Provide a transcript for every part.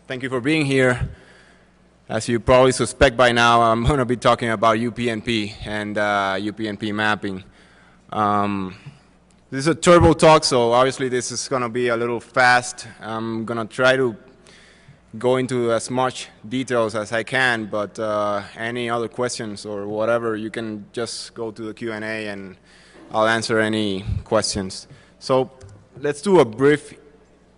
Thank you for being here. As you probably suspect by now, I'm going to be talking about UPnP and UPnP mapping. This is a turbo talk, so obviously this is going to be a little fast. I'm going to try to go into as much details as I can, but any other questions or whatever, you can just go to the Q&A and I'll answer any questions. So let's do a brief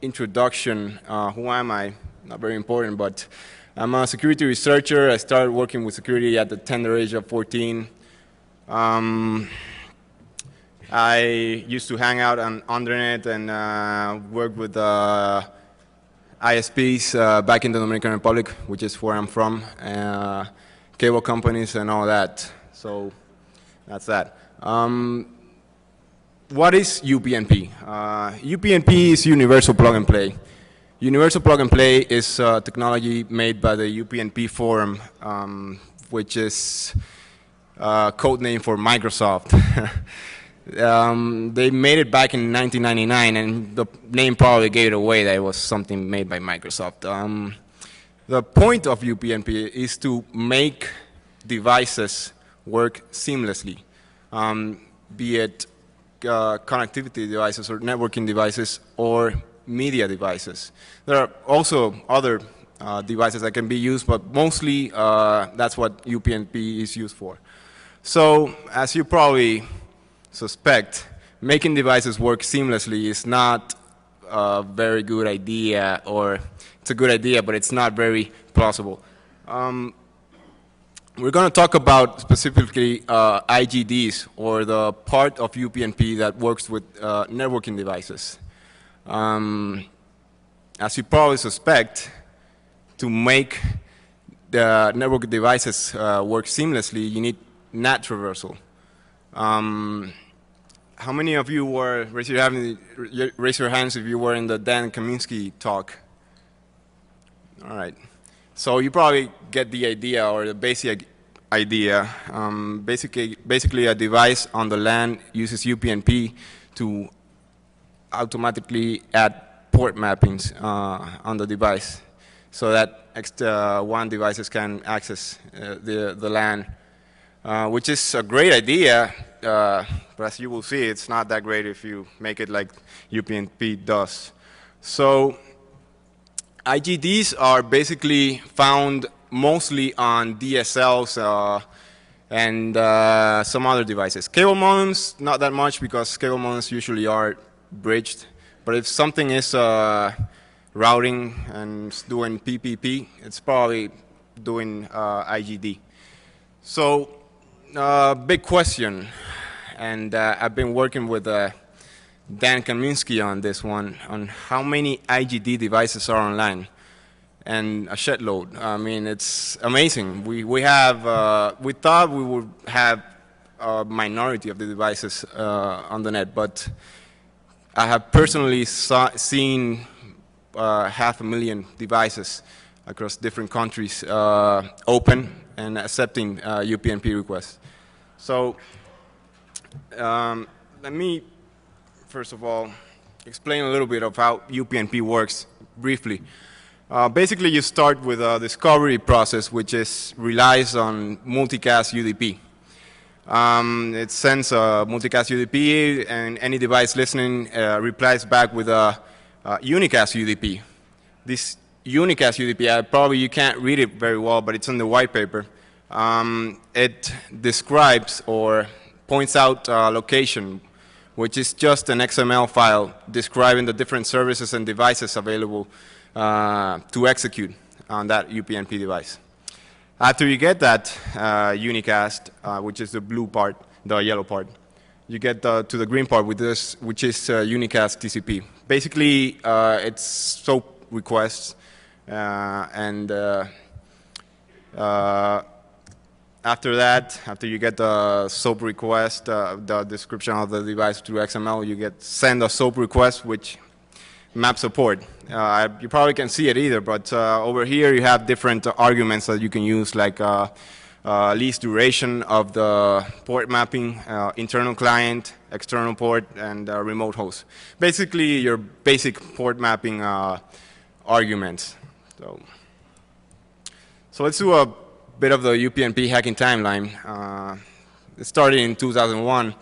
introduction. Who am I? Not very important, but I'm a security researcher. I started working with security at the tender age of 14. I used to hang out on Undernet and work with ISPs back in the Dominican Republic, which is where I'm from, cable companies and all that. So that's that. What is UPnP? UPnP is Universal Plug and Play. Universal Plug and Play is technology made by the UPnP Forum, which is a code name for Microsoft. They made it back in 1999, and the name probably gave it away that it was something made by Microsoft. The point of UPnP is to make devices work seamlessly, be it connectivity devices or networking devices or media devices. There are also other devices that can be used, but mostly that's what UPnP is used for. So, as you probably suspect, making devices work seamlessly is not a very good idea, or it's a good idea, but it's not very plausible. We're going to talk about specifically IGDs, or the part of UPnP that works with networking devices. As you probably suspect, to make the network devices work seamlessly, you need NAT traversal. How many of you were, raise your hands if you were in the Dan Kaminsky talk? All right. So you probably get the idea, or the basic idea. Basically a device on the LAN uses UPnP to automatically add port mappings on the device, so that extra one devices can access the LAN, which is a great idea, but as you will see, it's not that great if you make it like UPnP does. So IGDs are basically found mostly on DSLs and some other devices. Cable modems, not that much, because cable modems usually are bridged, but if something is routing and doing PPP, it's probably doing IGD. So big question, and I've been working with Dan Kaminsky on this one, on how many IGD devices are online, and a shed load. I mean, it's amazing. We thought we would have a minority of the devices on the net, but I have personally seen 500,000 devices across different countries open and accepting UPnP requests. So let me, first of all, explain a little bit of how UPnP works briefly. Basically, you start with a discovery process, which relies on multicast UDP. It sends a multicast UDP, and any device listening replies back with a unicast UDP. This unicast UDP, probably you can't read it very well, but it's in the white paper. It describes or points out location, which is just an XML file describing the different services and devices available to execute on that UPnP device. After you get that unicast, which is the blue part, the yellow part, you get to the green part with this, which is unicast TCP. Basically, it's SOAP requests, and after that, after you get the SOAP request, the description of the device through XML, you send a SOAP request, which maps a port. You probably can't see it either, but over here you have different arguments that you can use, like least duration of the port mapping, internal client, external port, and remote host. Basically, your basic port mapping arguments. So let's do a bit of the UPnP hacking timeline. It started in 2001.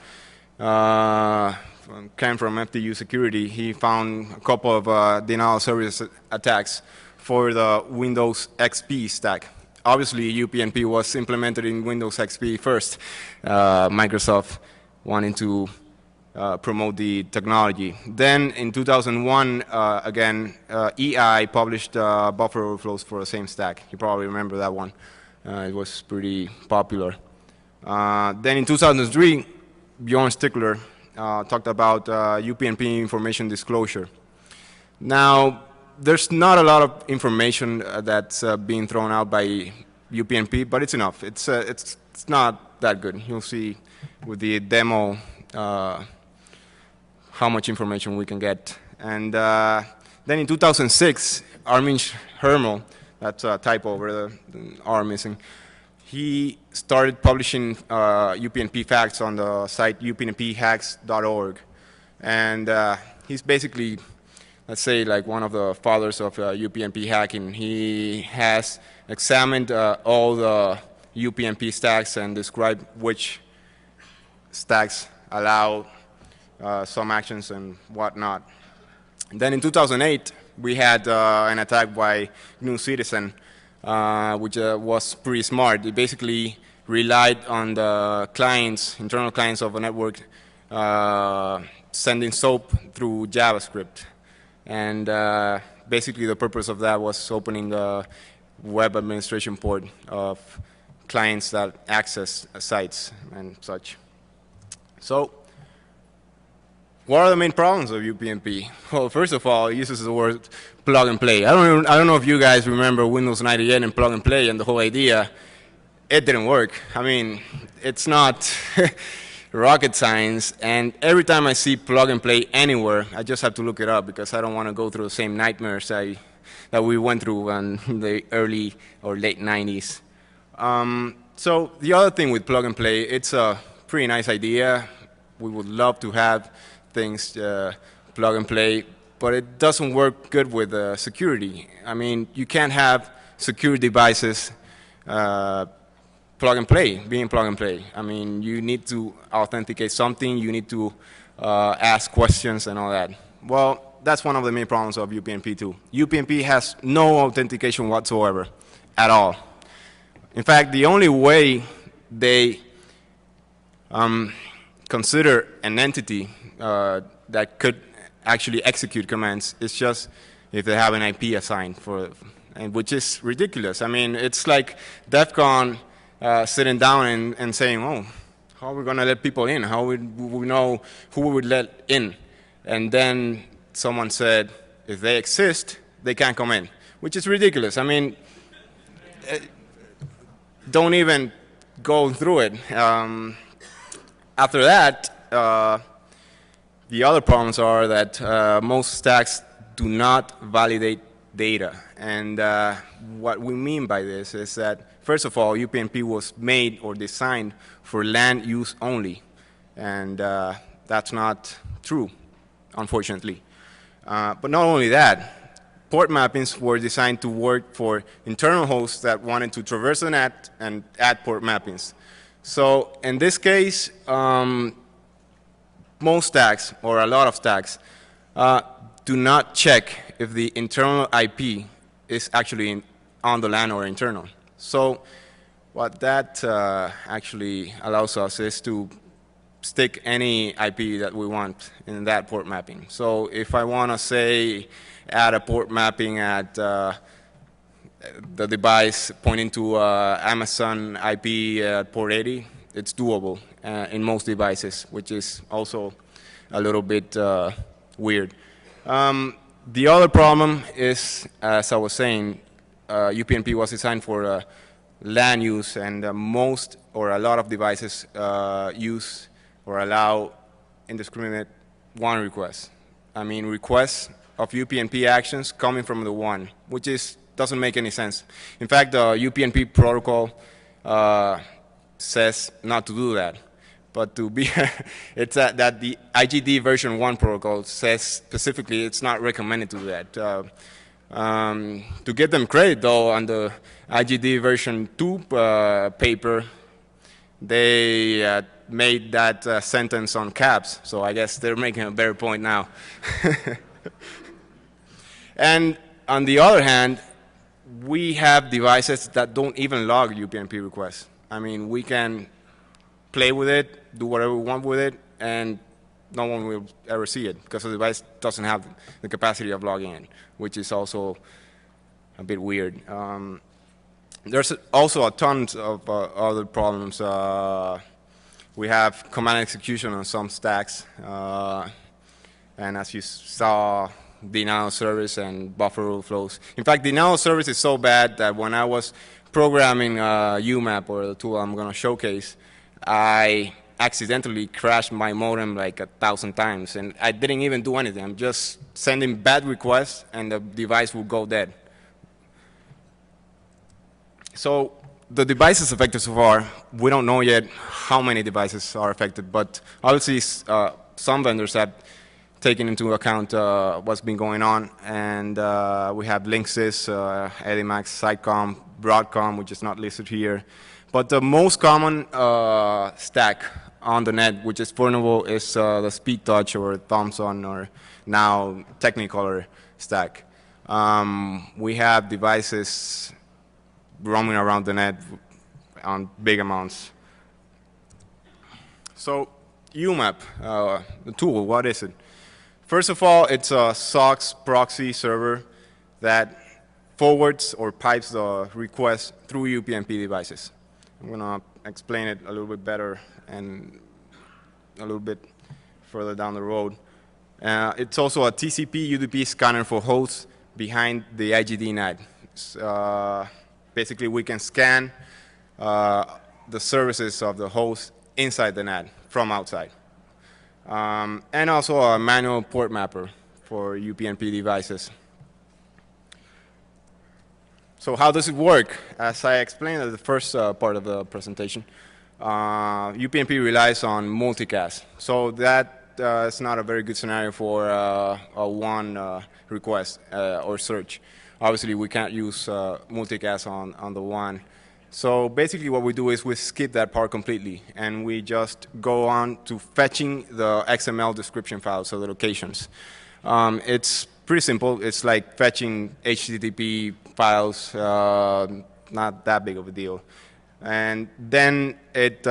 Came from FTU Security. He found a couple of denial of service attacks for the Windows XP stack. Obviously, UPnP was implemented in Windows XP first. Microsoft wanting to promote the technology. Then in 2001, again, EI published buffer overflows for the same stack. You probably remember that one. It was pretty popular. Then in 2003, Bjorn Stickler talked about UPnP information disclosure. Now, there's not a lot of information that's being thrown out by UPnP, but it's enough. It's not that good. You'll see with the demo how much information we can get. And then in 2006, Armin Hermel, that's a typo over the R missing, he started publishing UPnP facts on the site upnphacks.org. And he's basically, let's say, like one of the fathers of UPnP hacking. He has examined all the UPnP stacks and described which stacks allow some actions and whatnot. And then in 2008, we had an attack by GNU Citizen, which was pretty smart. It basically relied on the clients, internal clients of a network, sending SOAP through JavaScript. And basically the purpose of that was opening the web administration port of clients that access sites and such. So what are the main problems of UPnP? Well, first of all, it uses the word plug and play. I don't know if you guys remember Windows 98 and plug and play and the whole idea. It didn't work. I mean, it's not rocket science, and every time I see plug and play anywhere, I just have to look it up because I don't want to go through the same nightmares that we went through in the early or late 90s. So the other thing with plug and play, it's a pretty nice idea. We would love to have things plug and play, but it doesn't work good with security. I mean, you can't have secure devices plug and play, being plug and play. I mean, you need to authenticate something, you need to ask questions and all that. Well, that's one of the main problems of UPnP too. UPnP has no authentication whatsoever, at all. In fact, the only way they consider an entity that could actually execute commands is just if they have an IP assigned for, and which is ridiculous. I mean, it's like DEFCON sitting down and saying, oh, how are we going to let people in? How would we know who we would let in? And then someone said, if they exist, they can't come in, which is ridiculous. I mean, don't even go through it. After that, the other problems are that most stacks do not validate data. And what we mean by this is that, first of all, UPnP was made or designed for LAN use only. And that's not true, unfortunately. But not only that, port mappings were designed to work for internal hosts that wanted to traverse the net and add port mappings. So in this case, most stacks, or a lot of stacks, do not check if the internal IP is actually on the LAN or internal. So what that actually allows us is to stick any IP that we want in that port mapping. So if I want to say add a port mapping at the device pointing to Amazon IP at port 80, it's doable in most devices, which is also a little bit weird. The other problem is, as I was saying, UPnP was designed for LAN use, and most or a lot of devices use or allow indiscriminate WAN requests. I mean, requests of UPnP actions coming from the WAN, which doesn't make any sense. In fact, the UPnP protocol says not to do that. But to be, it's that the IGD version 1 protocol says specifically it's not recommended to do that. To give them credit, though, on the IGD version 2 paper, they made that sentence on caps, so I guess they're making a better point now. And on the other hand, we have devices that don't even log UPnP requests. I mean, we can play with it, do whatever we want with it, and no one will ever see it because the device doesn't have the capacity of logging in, which is also a bit weird. There's also a ton of other problems. We have command execution on some stacks, and as you saw, denial service and buffer overflows. In fact, denial service is so bad that when I was programming UMAP, or the tool I'm going to showcase, I accidentally crashed my modem like 1,000 times, and I didn't even do anything. I'm just sending bad requests, and the device will go dead. So the devices affected so far, we don't know yet how many devices are affected, but obviously some vendors have taken into account what's been going on, and we have Linksys, Edimax, Sitecom, Broadcom, which is not listed here. But the most common stack on the net, which is vulnerable, is the SpeedTouch or Thomson or now Technicolor stack. We have devices roaming around the net on big amounts. So UMAP, the tool, what is it? First of all, it's a SOX proxy server that forwards or pipes the request through UPnP devices. I'm going to explain it a little bit better and a little bit further down the road. It's also a TCP UDP scanner for hosts behind the IGD NAT. Basically, we can scan the services of the host inside the NAT from outside. And also a manual port mapper for UPnP devices. So how does it work? As I explained at the first part of the presentation, UPnP relies on multicast. So that is not a very good scenario for a one request or search. Obviously, we can't use multicast on the one. So basically what we do is we skip that part completely, and we just go on to fetching the XML description files, so the locations. It's pretty simple. It's like fetching HTTP files, not that big of a deal. And then it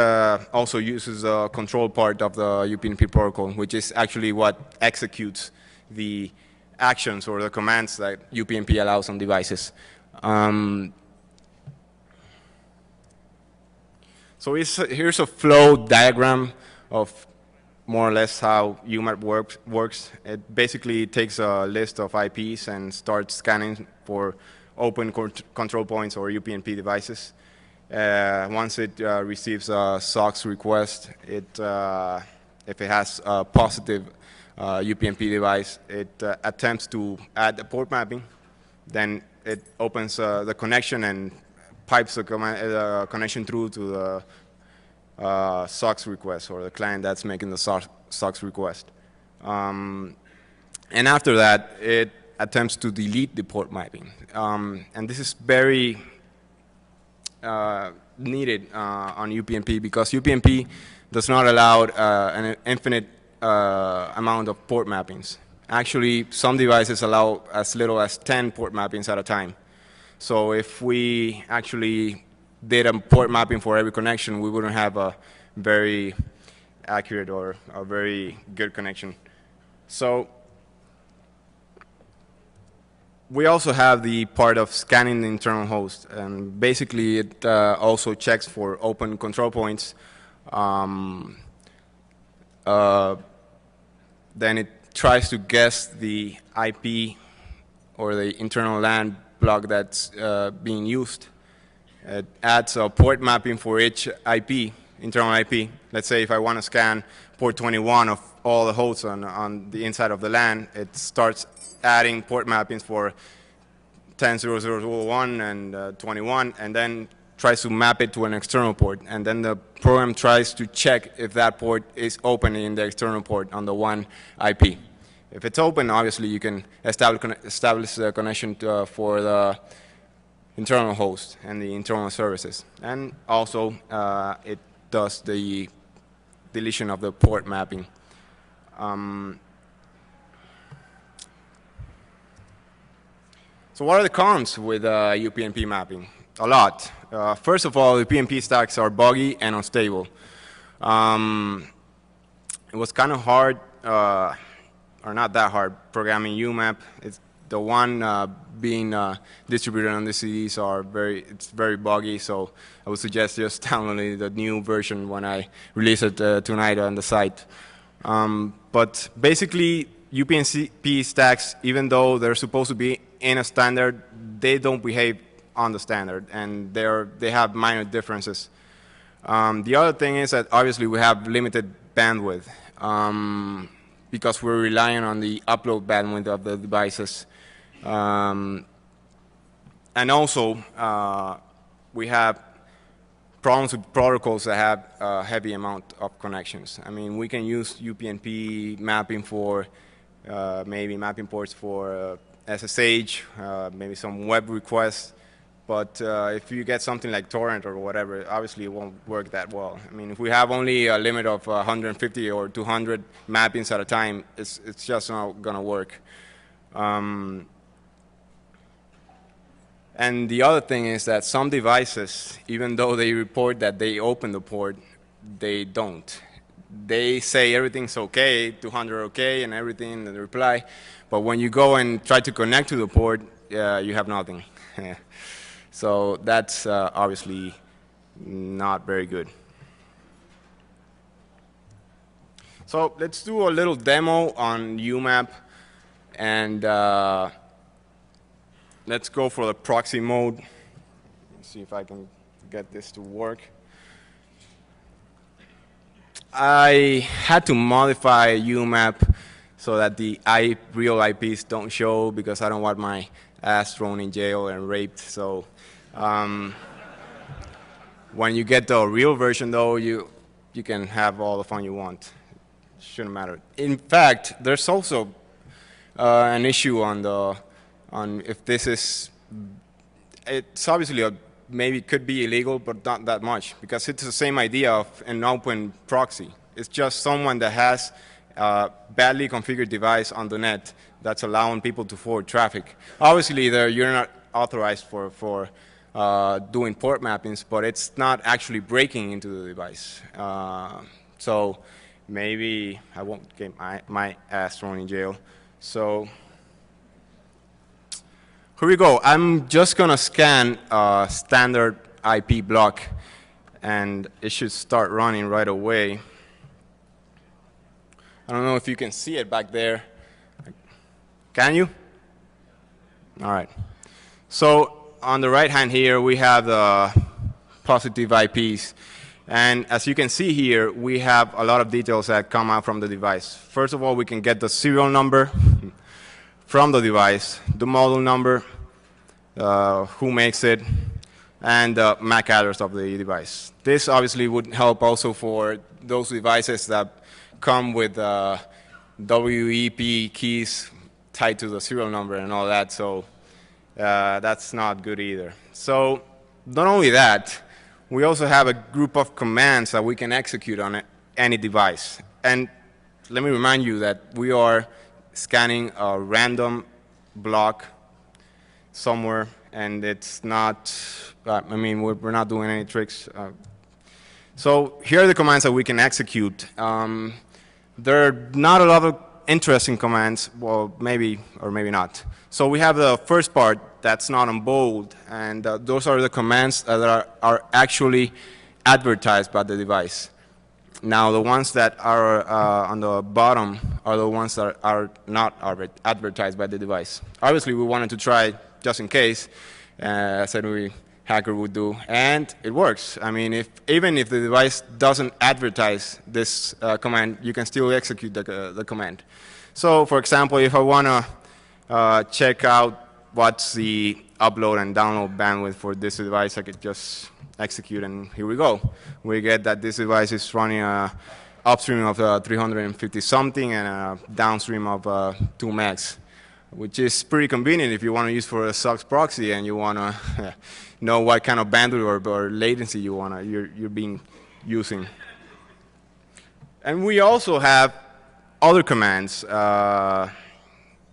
also uses the control part of the UPnP protocol, which is actually what executes the actions or the commands that UPnP allows on devices. So here's a flow diagram of more or less how UMAP works. It basically takes a list of IPs and starts scanning for open control points or UPnP devices. Once it receives a SOX request, if it has a positive UPnP device, it attempts to add a port mapping. Then it opens the connection and pipes the connection through to the SOX request, or the client that's making the SOX request. And after that, it attempts to delete the port mapping. And this is very needed on UPnP because UPnP does not allow an infinite amount of port mappings. Actually, some devices allow as little as 10 port mappings at a time. So if we actually did a port mapping for every connection, we wouldn't have a very accurate or a very good connection. So we also have the part of scanning the internal host, and basically it also checks for open control points. Then it tries to guess the IP or the internal LAN block that's being used. It adds a port mapping for each IP, internal IP. Let's say if I want to scan port 21 of all the hosts on the inside of the LAN, it starts adding port mappings for 10.0.0.1 and 21, and then tries to map it to an external port. And then the program tries to check if that port is open in the external port on the one IP. If it's open, obviously you can establish the connection for the internal host and the internal services. And also, it does the deletion of the port mapping. So what are the cons with UPnP mapping? A lot. First of all, the PnP stacks are buggy and unstable. It was kind of hard, or not that hard, programming UMAP. It's the one being distributed on the CDs it's very buggy, so I would suggest just downloading the new version when I release it tonight on the site. But basically, UPnP stacks, even though they're supposed to be in a standard, they don't behave on the standard, and they have minor differences. The other thing is that obviously we have limited bandwidth because we're relying on the upload bandwidth of the devices. And also, we have problems with protocols that have a heavy amount of connections. I mean, we can use UPnP mapping for maybe mapping ports for SSH, maybe some web requests. But if you get something like torrent or whatever, obviously it won't work that well. I mean, if we have only a limit of 150 or 200 mappings at a time, it's just not going to work. And the other thing is that some devices, even though they report that they open the port, they don't. They say everything's okay, 200 okay, and everything in the reply. But when you go and try to connect to the port, you have nothing. So that's obviously not very good. So let's do a little demo on UMAP, and let's go for the proxy mode. Let's see if I can get this to work. I had to modify UMAP so that the real IPs don't show, because I don't want my ass thrown in jail and raped. So when you get the real version, though, you can have all the fun you want. It shouldn't matter. In fact, there's also an issue on if this is. It's obviously maybe could be illegal, but not that much, because it's the same idea of an open proxy. It's just someone that has a badly configured device on the net that's allowing people to forward traffic. Obviously, you're not authorized for doing port mappings, but it's not actually breaking into the device. So maybe I won't get my ass thrown in jail. So here we go. I'm just going to scan a standard IP block, and it should start running right away. I don't know if you can see it back there. Can you? All right. So on the right hand here, we have the positive IPs. And as you can see here, we have a lot of details that come out from the device. First of all, we can get the serial number from the device, the model number, who makes it, and the MAC address of the device. This obviously would help also for those devices that come with WEP keys tied to the serial number and all that, so that's not good either. So not only that, we also have a group of commands that we can execute on any device. And let me remind you that we are scanning a random block somewhere, and it's not, I mean, we're not doing any tricks. So here are the commands that we can execute. There are not a lot of interesting commands, well, maybe or maybe not. So we have the first part that's not on bold, and those are the commands that are actually advertised by the device. Now, the ones that are on the bottom are the ones that are not advertised by the device. Obviously, we wanted to try just in case, as every hacker would do, and it works. I mean, even if the device doesn't advertise this command, you can still execute the command. So, for example, if I want to check out what's the upload and download bandwidth for this device, I could just execute, and here we go. We get that this device is running a upstream of 350 something and a downstream of 2 megs, which is pretty convenient if you want to use for a SOX proxy and you want to know what kind of bandwidth or latency you're being using. And we also have other commands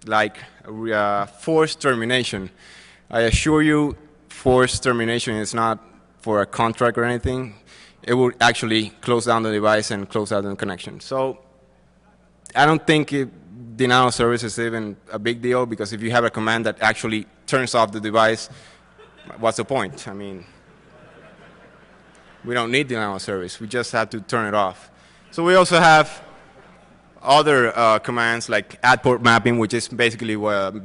like forced termination. I assure you, forced termination is not for a contract or anything. It will actually close down the device and close out the connection. So I don't think denial of service is even a big deal, because if you have a command that actually turns off the device, what's the point? I mean, we don't need denial of service. We just have to turn it off. So we also have other commands like add port mapping, which is basically what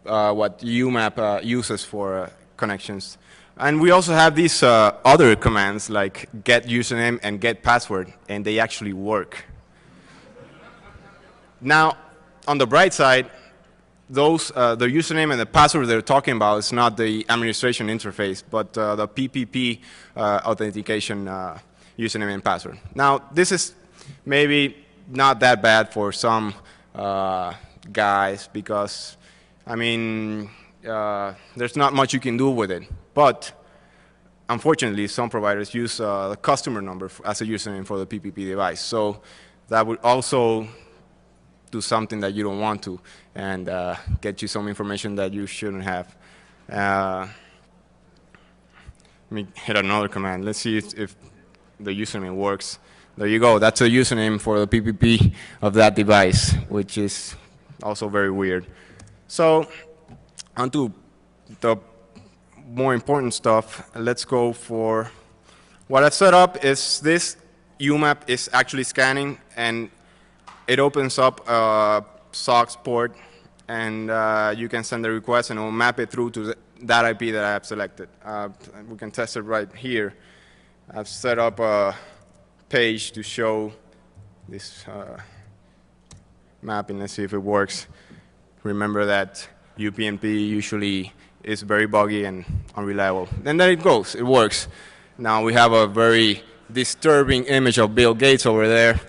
UMAP uses for connections. And we also have these other commands like get username and get password, and they actually work. Now, on the bright side, those the username and the password they're talking about is not the administration interface, but the PPP authentication username and password. Now, this is maybe not that bad for some guys, because, I mean, there's not much you can do with it. But unfortunately, some providers use the customer number as a username for the PPP device. So that would also do something that you don't want to, and get you some information that you shouldn't have. Let me hit another command. Let's see if the username works. There you go. That's a username for the PPP of that device, which is also very weird. So onto the more important stuff. Let's go for what I've set up. Is this UMAP is actually scanning, and it opens up a SOX port, and you can send a request and it will map it through to that IP that I have selected. We can test it right here. I've set up a page to show this mapping. Let's see if it works. Remember that UPnP usually is very buggy and unreliable. And there it goes. It works. Now we have a very disturbing image of Bill Gates over there.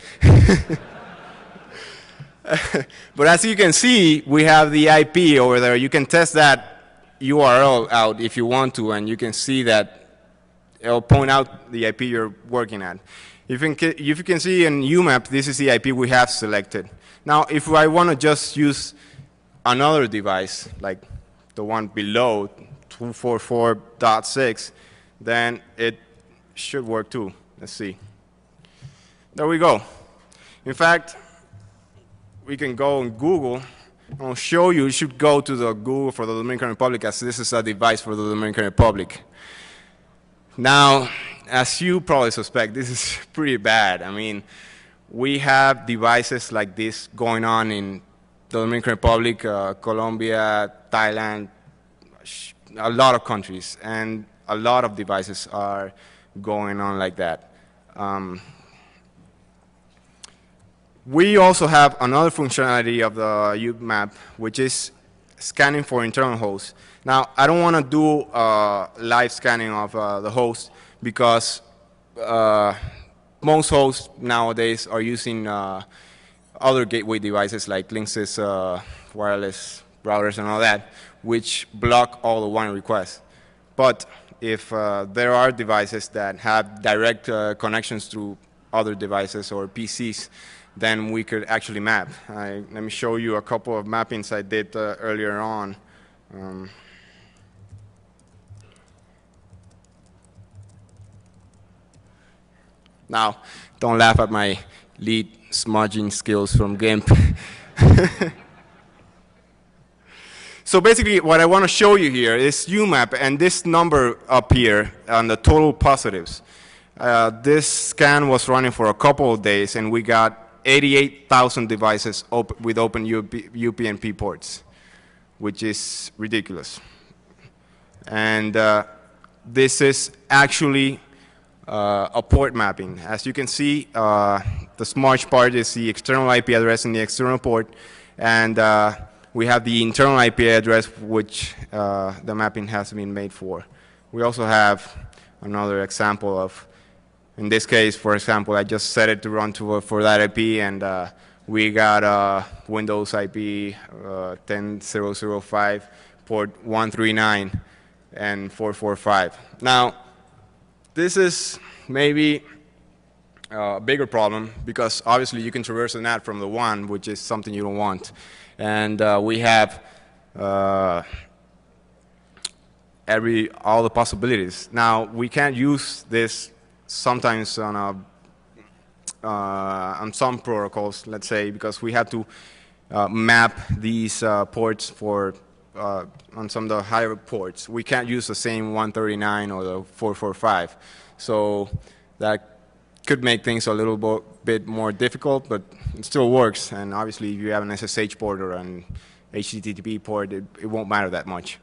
But as you can see, we have the IP over there. You can test that URL out if you want to, and you can see that it'll point out the IP you're working at. If you can see in UMAP, this is the IP we have selected. Now, if I want to just use another device, like the one below, 244.6, then it should work too. Let's see. There we go. In fact, we can go on Google. I'll show you. You should go to the Google for the Dominican Republic, as this is a device for the Dominican Republic. Now, as you probably suspect, this is pretty bad. I mean, we have devices like this going on in the Dominican Republic, Colombia, Thailand, a lot of countries, and a lot of devices are going on like that. We also have another functionality of the UMAP, which is scanning for internal hosts. Now, I don't want to do live scanning of the host, because most hosts nowadays are using other gateway devices like Linksys wireless routers and all that, which block all the WAN requests. But if there are devices that have direct connections to other devices or PCs, then we could actually map. Let me show you a couple of mappings I did earlier on. Now, don't laugh at my lead smudging skills from GIMP. So basically, what I want to show you here is UMAP, and this number up here on the total positives. This scan was running for a couple of days, and we got 88,000 devices with open UPnP ports, which is ridiculous. And this is actually a port mapping. As you can see, the smart part is the external IP address in the external port, and we have the internal IP address, which the mapping has been made for. We also have another example of In this case, for example, I just set it to run for that IP, and we got Windows IP 10.0.0.5, port 139, and 445. Now, this is maybe a bigger problem because obviously you can traverse the NAT from the 1, which is something you don't want. And we have all the possibilities. Now, we can't use this sometimes on some protocols, let's say, because we have to map these ports for on some of the higher ports. We can't use the same 139 or the 445. So that could make things a little bit more difficult, but it still works. And obviously, if you have an SSH port or an HTTP port, it won't matter that much.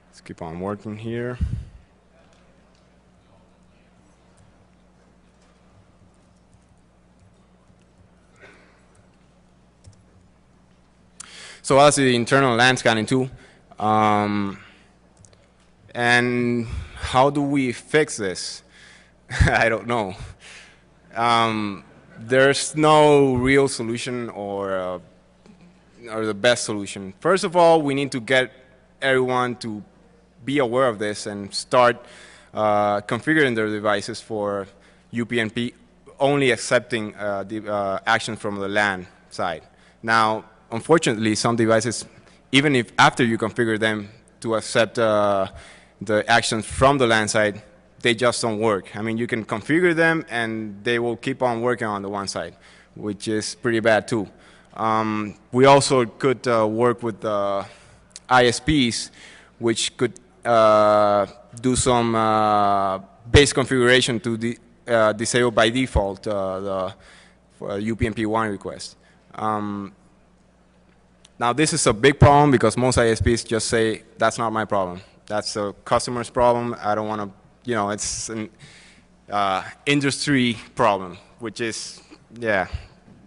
Let's keep on working here. So that's the internal LAN scanning too. And how do we fix this? I don't know. There's no real solution or the best solution. First of all, we need to get everyone to be aware of this and start configuring their devices for UPnP, only accepting the action from the LAN side. Now, unfortunately, some devices, even if after you configure them to accept the actions from the LAN side, they just don't work. I mean, you can configure them and they will keep on working on the one side, which is pretty bad too. We also could work with ISPs, which could do some base configuration to disable by default the UPnP1 request. Now, this is a big problem because most ISPs just say, that's not my problem. That's the customer's problem. I don't want to, it's an industry problem, which is, yeah,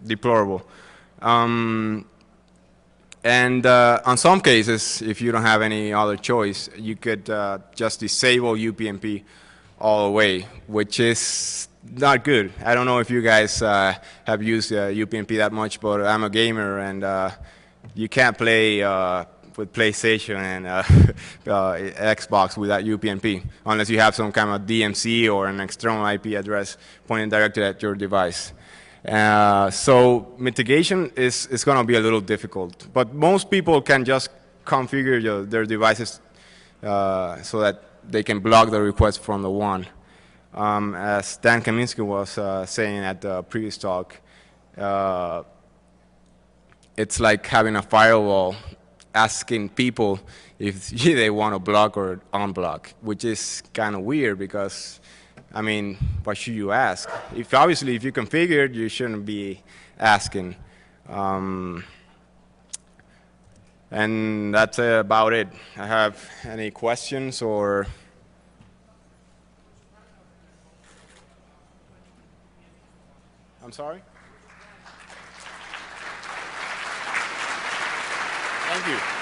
deplorable. And on some cases, if you don't have any other choice, you could just disable UPnP all the way, which is not good. I don't know if you guys have used UPnP that much, but I'm a gamer, and you can't play with PlayStation and Xbox without UPnP, unless you have some kind of DMC or an external IP address pointing directly at your device. So mitigation is going to be a little difficult, but most people can just configure their devices so that they can block the request from the one. As Dan Kaminsky was saying at the previous talk, it's like having a firewall asking people if they want to block or unblock, which is kind of weird because, I mean, what should you ask? Obviously, if you configured, you shouldn't be asking. And that's about it. I have any questions or? I'm sorry? Thank you.